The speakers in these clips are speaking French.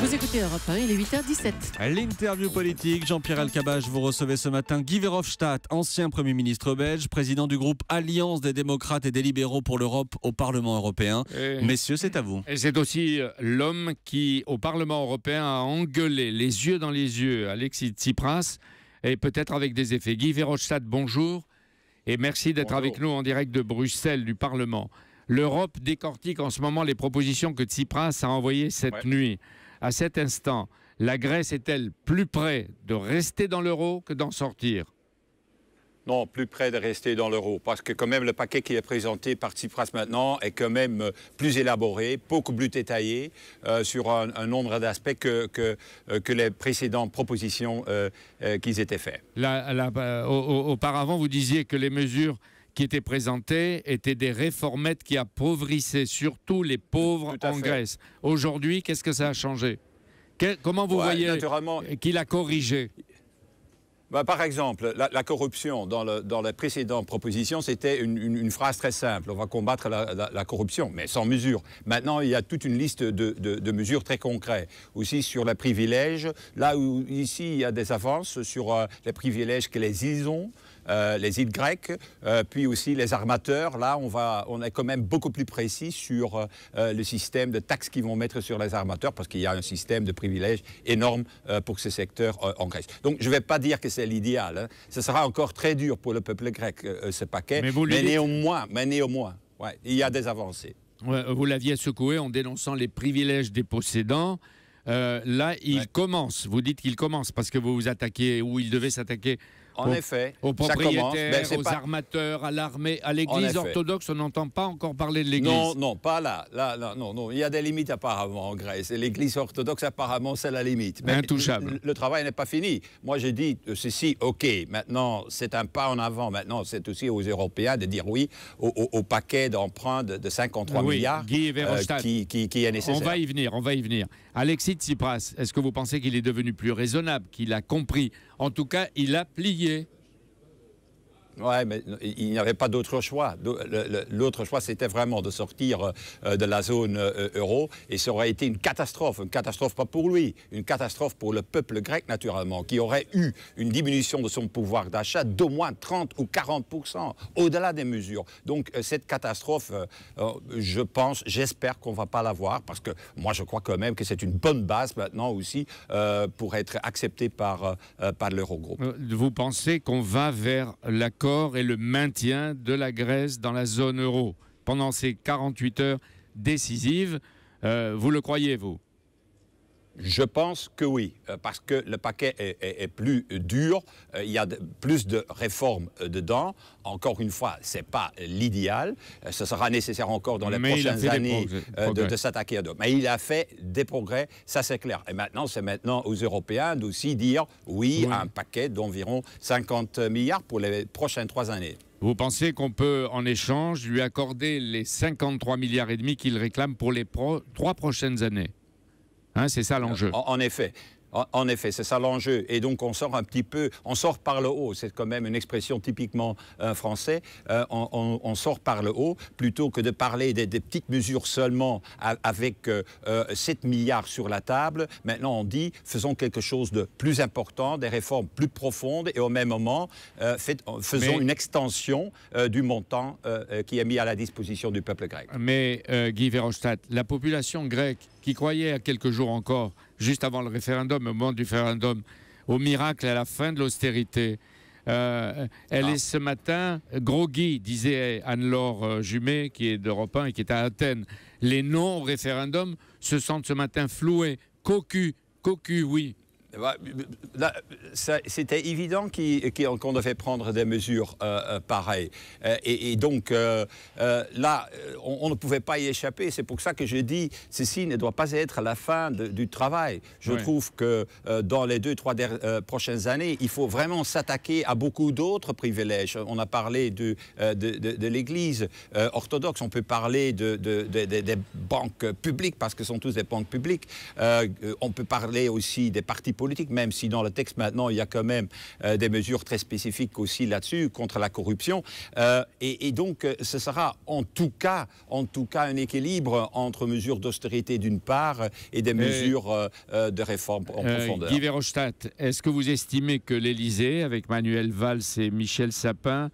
Vous écoutez Europe 1, il est 8h17. L'interview politique, Jean-Pierre Elkabbach, vous recevez ce matin Guy Verhofstadt, ancien Premier ministre belge, président du groupe Alliance des démocrates et des libéraux pour l'Europe au Parlement européen. Messieurs, c'est à vous. Et c'est aussi l'homme qui, au Parlement européen, a engueulé les yeux dans les yeux Alexis Tsipras, et peut-être avec des effets. Guy Verhofstadt, bonjour, et merci d'être avec nous en direct de Bruxelles, du Parlement. L'Europe décortique en ce moment les propositions que Tsipras a envoyées cette nuit. À cet instant, la Grèce est-elle plus près de rester dans l'euro que d'en sortir? Non, plus près de rester dans l'euro, parce que quand même le paquet qui est présenté par Tsipras maintenant est quand même plus élaboré, beaucoup plus détaillé sur un nombre d'aspects que les précédentes propositions qui étaient faites. Auparavant, vous disiez que les mesures qui étaient présentées étaient des réformettes qui appauvrissaient surtout les pauvres en Grèce. Aujourd'hui, qu'est-ce que ça a changé? Comment vous voyez qu'il a corrigé? Par exemple, la corruption, dans les précédentes propositions, c'était une phrase très simple. On va combattre la corruption, mais sans mesure. Maintenant, il y a toute une liste de mesures très concrètes. Aussi sur les privilèges, là où ici, il y a des avances sur les privilèges que les îles ont, les îles grecques, puis aussi les armateurs. Là, on est quand même beaucoup plus précis sur le système de taxes qu'ils vont mettre sur les armateurs, parce qu'il y a un système de privilèges énorme pour ce secteur en Grèce. Donc, je ne vais pas dire que c'est l'idéal. Hein. Ce sera encore très dur pour le peuple grec, ce paquet. Mais néanmoins, ouais, il y a des avancées. Ouais, vous l'aviez secoué en dénonçant les privilèges des possédants. Là, il commence. Vous dites qu'il commence parce que vous vous attaquez, ou il devait s'attaquer aux propriétaires, aux armateurs, à l'armée, à l'église orthodoxe. On n'entend pas encore parler de l'église. Non, pas là. Non. Il y a des limites apparemment en Grèce. Et l'église orthodoxe, apparemment, c'est la limite. Mais intouchable. Le travail n'est pas fini. Moi, j'ai dit ceci, OK, maintenant, c'est un pas en avant. Maintenant, c'est aussi aux Européens de dire oui au paquet d'emprunts de 53 milliards Guy Verhofstadt, qui est nécessaire. On va y venir. Alexis Tsipras, est-ce que vous pensez qu'il est devenu plus raisonnable, qu'il a compris? En tout cas, il a plié. Oui, mais il n'y avait pas d'autre choix. L'autre choix, c'était vraiment de sortir de la zone euro. Et ça aurait été une catastrophe. Une catastrophe pas pour lui, une catastrophe pour le peuple grec, naturellement, qui aurait eu une diminution de son pouvoir d'achat d'au moins 30 ou 40%, au-delà des mesures. Donc, cette catastrophe, j'espère qu'on ne va pas l'avoir, parce que moi, je crois quand même que c'est une bonne base maintenant aussi pour être accepté par l'Eurogroupe. Vous pensez qu'on va vers l'accord et le maintien de la Grèce dans la zone euro pendant ces 48 heures décisives? Vous le croyez, vous? Je pense que oui, parce que le paquet est plus dur, il y a plus de réformes dedans. Encore une fois, ce n'est pas l'idéal. Ce sera nécessaire encore dans les prochaines années de s'attaquer à d'autres. Mais il a fait des progrès, ça c'est clair. Et maintenant, c'est aux Européens d'aussi dire oui à un paquet d'environ 50 milliards pour les prochaines 3 années. Vous pensez qu'on peut, en échange, lui accorder les 53 milliards et demi qu'il réclame pour les 3 prochaines années? Hein, c'est ça l'enjeu. En effet. En effet, c'est ça l'enjeu. Et donc, on sort un petit peu, on sort par le haut. C'est quand même une expression typiquement français. On sort par le haut plutôt que de parler des petites mesures seulement avec 7 milliards sur la table. Maintenant, on dit, faisons quelque chose de plus important, des réformes plus profondes et au même moment, faisons une extension du montant qui est mis à la disposition du peuple grec. Mais Guy Verhofstadt, la population grecque qui croyait à quelques jours encore, juste avant le référendum, au moment du référendum, au miracle à la fin de l'austérité. Elle est ce matin groggy, disait Anne-Laure Jumet, qui est d'Europe 1 et qui est à Athènes. Les non au référendum se sentent ce matin floués, cocus, oui. C'était évident qu'on devait prendre des mesures pareilles. Et donc, là, on ne pouvait pas y échapper. C'est pour ça que je dis, ceci ne doit pas être la fin du travail. Je trouve que dans les 2-3 prochaines années, il faut vraiment s'attaquer à beaucoup d'autres privilèges. On a parlé de l'Église orthodoxe, on peut parler des banques publiques, parce que ce sont tous des banques publiques. On peut parler aussi des partis politiques. politique, même si dans le texte maintenant, il y a quand même des mesures très spécifiques aussi là-dessus, contre la corruption. Et donc, ce sera en tout cas un équilibre entre mesures d'austérité d'une part et des mesures de réforme en profondeur. Guy Verhofstadt, est-ce que vous estimez que l'Élysée, avec Manuel Valls et Michel Sapin,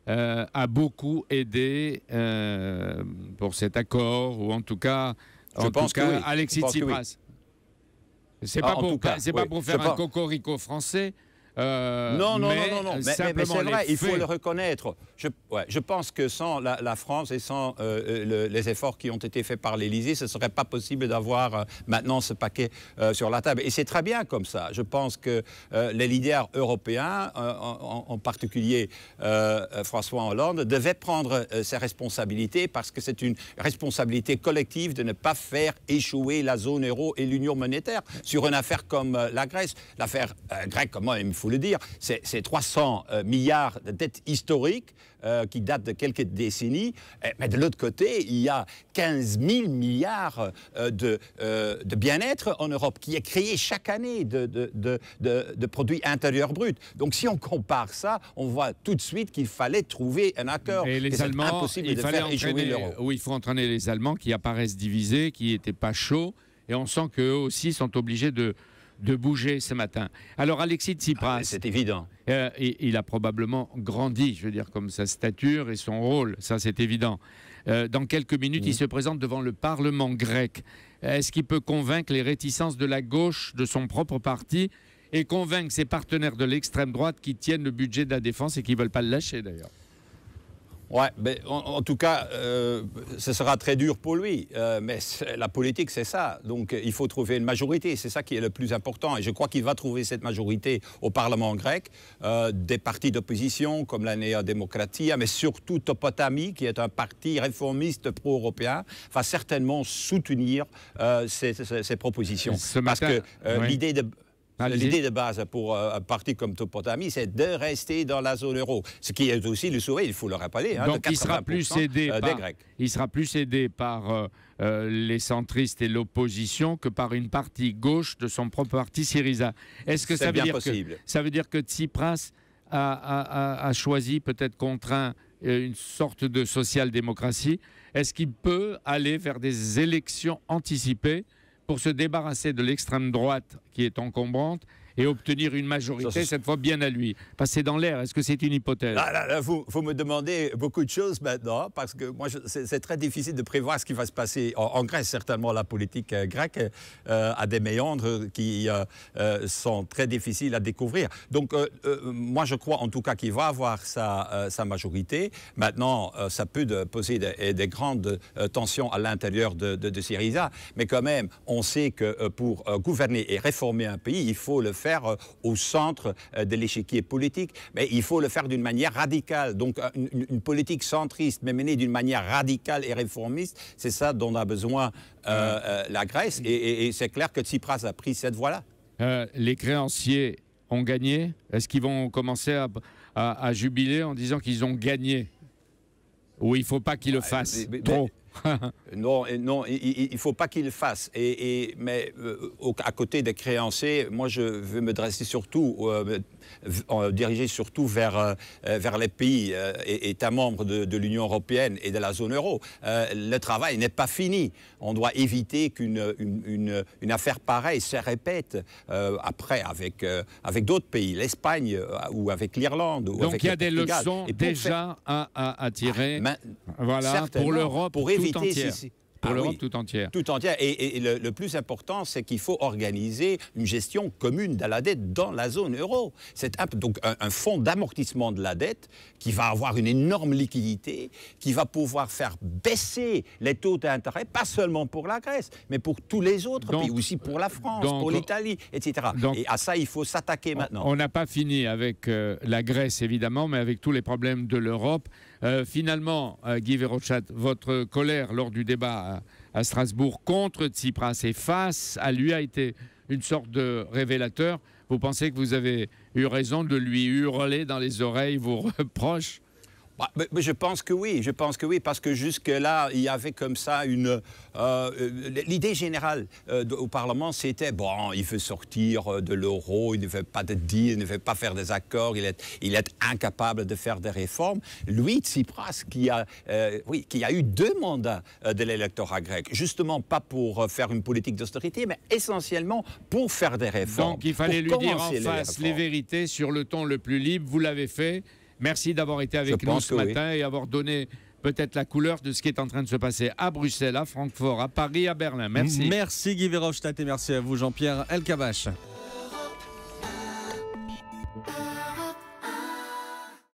a beaucoup aidé pour cet accord, ou en tout cas, Oui. Alexis Tsipras? C'est pas pour faire un cocorico français. Non. Mais c'est vrai, il faut le reconnaître. Je pense que sans la France et sans les efforts qui ont été faits par l'Élysée, ce ne serait pas possible d'avoir maintenant ce paquet sur la table. Et c'est très bien comme ça. Je pense que les leaders européens, en particulier François Hollande, devaient prendre ses responsabilités parce que c'est une responsabilité collective de ne pas faire échouer la zone euro et l'union monétaire sur une affaire comme la Grèce. L'affaire grecque, comment il me faut le dire, c'est 300 milliards de dettes historiques qui datent de quelques décennies. Mais de l'autre côté, il y a 15 000 milliards de bien-être en Europe qui est créé chaque année de produits intérieurs bruts. Donc si on compare ça, on voit tout de suite qu'il fallait trouver un accord. Et les Allemands, impossible de faire échouer l'euro. Oui, il faut entraîner les Allemands qui apparaissent divisés, qui n'étaient pas chauds. Et on sent qu'eux aussi sont obligés de bouger ce matin. Alors Alexis Tsipras, c'est évident. Il a probablement grandi, je veux dire, comme sa stature et son rôle, ça c'est évident. Dans quelques minutes, il se présente devant le Parlement grec. Est-ce qu'il peut convaincre les réticences de la gauche de son propre parti et convaincre ses partenaires de l'extrême droite qui tiennent le budget de la défense et qui ne veulent pas le lâcher d'ailleurs? Ouais, mais en tout cas, ce sera très dur pour lui. Mais la politique, c'est ça. Donc, il faut trouver une majorité. C'est ça qui est le plus important. Et je crois qu'il va trouver cette majorité au Parlement grec. Des partis d'opposition comme la Nea Demokratia, mais surtout Topotami, qui est un parti réformiste pro-européen, va certainement soutenir ces propositions. Parce que l'idée de... L'idée de base pour un parti comme Topotami, c'est de rester dans la zone euro. Ce qui est aussi le souhait, il faut le rappeler, donc de 80% il sera plus aidé des Grecs. Il sera plus aidé par les centristes et l'opposition que par une partie gauche de son propre parti Syriza. Est-ce que ça veut dire que Tsipras a choisi, peut-être contraint, une sorte de social-démocratie? Est-ce qu'il peut aller vers des élections anticipées pour se débarrasser de l'extrême droite qui est encombrante et obtenir une majorité, cette fois bien à lui? Passer dans l'air, est-ce que c'est une hypothèse? Là, vous me demandez beaucoup de choses maintenant, parce que moi, c'est très difficile de prévoir ce qui va se passer. En Grèce, certainement, la politique grecque a des méandres qui sont très difficiles à découvrir. Donc, moi, je crois en tout cas qu'il va avoir sa majorité. Maintenant, ça peut poser des grandes tensions à l'intérieur de Syriza, mais quand même, on sait que pour gouverner et réformer un pays, il faut le faire au centre de l'échiquier politique, mais il faut le faire d'une manière radicale. Donc une politique centriste, mais menée d'une manière radicale et réformiste, c'est ça dont a besoin la Grèce, et c'est clair que Tsipras a pris cette voie-là. Les créanciers ont gagné? Est-ce qu'ils vont commencer à jubiler en disant qu'ils ont gagné? Ou il ne faut pas qu'ils le fassent trop? Non, il ne faut pas qu'il le fasse. Mais à côté des créanciers, moi, je veux me dresser surtout, diriger surtout vers les pays États membres de l'Union européenne et de la zone euro. Le travail n'est pas fini. On doit éviter qu'une affaire pareille se répète après avec d'autres pays, l'Espagne ou avec l'Irlande. Donc il y a des leçons déjà à tirer pour l'Europe. Pour éviter pour l'Europe tout entière. Tout entière. Et le plus important, c'est qu'il faut organiser une gestion commune de la dette dans la zone euro. C'est donc un fonds d'amortissement de la dette qui va avoir une énorme liquidité, qui va pouvoir faire baisser les taux d'intérêt, pas seulement pour la Grèce, mais pour tous les autres pays, aussi pour la France, pour l'Italie, etc. Et à ça, il faut s'attaquer maintenant. On n'a pas fini avec la Grèce, évidemment, mais avec tous les problèmes de l'Europe. Finalement, Guy Verhofstadt, votre colère lors du débat à Strasbourg contre Tsipras et face à lui a été une sorte de révélateur. Vous pensez que vous avez eu raison de lui hurler dans les oreilles vos reproches? Mais je pense que oui, parce que jusque-là, il y avait comme ça l'idée générale au Parlement, c'était bon, il veut sortir de l'euro, il ne veut pas de deal, il ne veut pas faire des accords, il est incapable de faire des réformes. Lui, Tsipras, qui a eu 2 mandats de l'électorat grec, justement pas pour faire une politique d'austérité, mais essentiellement pour faire des réformes. Donc il fallait lui dire en face les vérités sur le ton le plus libre. Vous l'avez fait. Merci d'avoir été avec nous ce matin et avoir donné peut-être la couleur de ce qui est en train de se passer à Bruxelles, à Francfort, à Paris, à Berlin. Merci. Merci Guy Verhofstadt et merci à vous Jean-Pierre Elkabbach.